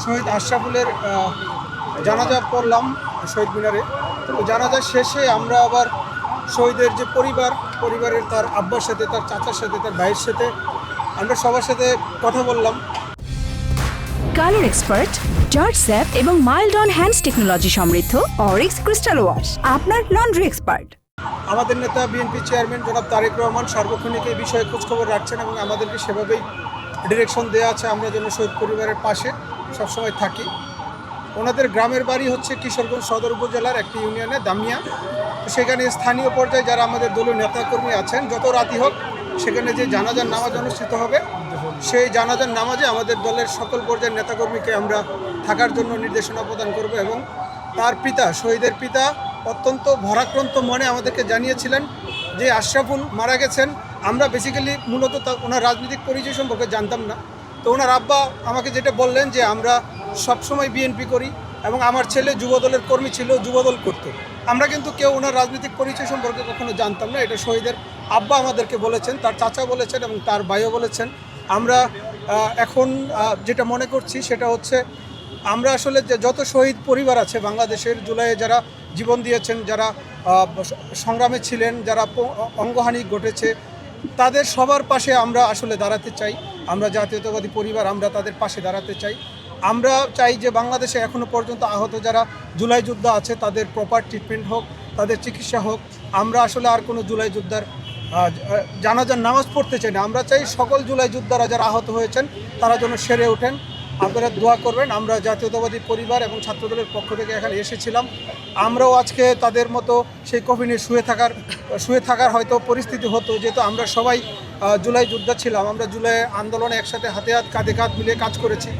শহীদ আশরাফুলের জানাজা পড়লাম শহীদ মিনারে। তো জানাজা শেষে আমরা আবার শহীদের যে পরিবারের তার আব্বার সাথে, তার চাচার সাথে, তার ভাইয়ের সাথে আমরা সবার সাথে কথা বললাম। কালার এক্সপার্ট, জর্জ স্যাপ এবং মাইল্ড অন হ্যান্ডস টেকনোলজি সমৃদ্ধ অরিক্স ক্রিস্টাল ওয়াশ আপনার লন্ড্রি এক্সপার্ট। আমাদের নেতা বিএনপি চেয়ারম্যান জনাব তারেক রহমান সার্বক্ষণিক এই বিষয়ে খোঁজখবর রাখছেন এবং আমাদেরকে সেভাবেই ডিরেকশন দেওয়া আছে আমরা যেন শহীদ পরিবারের পাশে সবসময় থাকি। ওনাদের গ্রামের বাড়ি হচ্ছে কিশোরগঞ্জ সদর উপজেলার একটি ইউনিয়নে দামিয়া। তো সেখানে স্থানীয় পর্যায়ে যারা আমাদের দলীয় নেতাকর্মী আছেন, যত রাতই হোক সেখানে যে জানাজার নামাজ অনুষ্ঠিত হবে, সেই জানাজার নামাজে আমাদের দলের সকল পর্যায়ের নেতাকর্মীকে আমরা থাকার জন্য নির্দেশনা প্রদান করব। এবং তার পিতা, শহীদের পিতা অত্যন্ত ভারাক্রান্ত মনে আমাদেরকে জানিয়েছিলেন যে আশরাফুল মারা গেছেন। আমরা বেসিক্যালি মূলত ওনার রাজনৈতিক পরিচয় সম্পর্কে জানতাম না। তো ওনার আব্বা আমাকে যেটা বললেন যে আমরা সবসময় বিএনপি করি এবং আমার ছেলে যুবদলের কর্মী ছিল, যুবদল করতো। আমরা কিন্তু কেউ ওনার রাজনৈতিক পরিচয় সম্পর্কে কখনো জানতাম না। এটা শহীদের আব্বা আমাদেরকে বলেছেন, তার চাচা বলেছেন এবং তার ভাইও বলেছেন। আমরা এখন যেটা মনে করছি সেটা হচ্ছে আমরা আসলে যত শহীদ পরিবার আছে বাংলাদেশের, জুলাইয়ে যারা জীবন দিয়েছেন, যারা সংগ্রামে ছিলেন, যারা অঙ্গহানি ঘটেছে, তাদের সবার পাশে আমরা আসলে দাঁড়াতে চাই। আমরা জাতীয়তাবাদী পরিবার, আমরা তাদের পাশে দাঁড়াতে চাই। আমরা চাই যে বাংলাদেশে এখনও পর্যন্ত আহত যারা জুলাই যোদ্ধা আছে তাদের প্রপার ট্রিটমেন্ট হোক, তাদের চিকিৎসা হোক। আমরা আসলে আর কোনো জুলাই যোদ্ধার জানাজার নামাজ পড়তে চাই না। আমরা চাই সকল জুলাই যোদ্ধারা যারা আহত হয়েছেন তারা যেন সেরে ওঠেন। আপনারা দোয়া করবেন। আমরা জাতীয়তাবাদী পরিবার এবং ছাত্রদলের পক্ষ থেকে এখানে এসেছিলাম। আমরাও আজকে তাদের মতো সেই কফিনে শুয়ে থাকার হয়তো পরিস্থিতি হতো, যেহেতু আমরা সবাই জুলাই যোদ্ধা ছিলাম। আমরা জুলাই আন্দোলনে একসাথে হাতে হাত কাঁধে কাঁধ মিলিয়ে কাজ করেছি।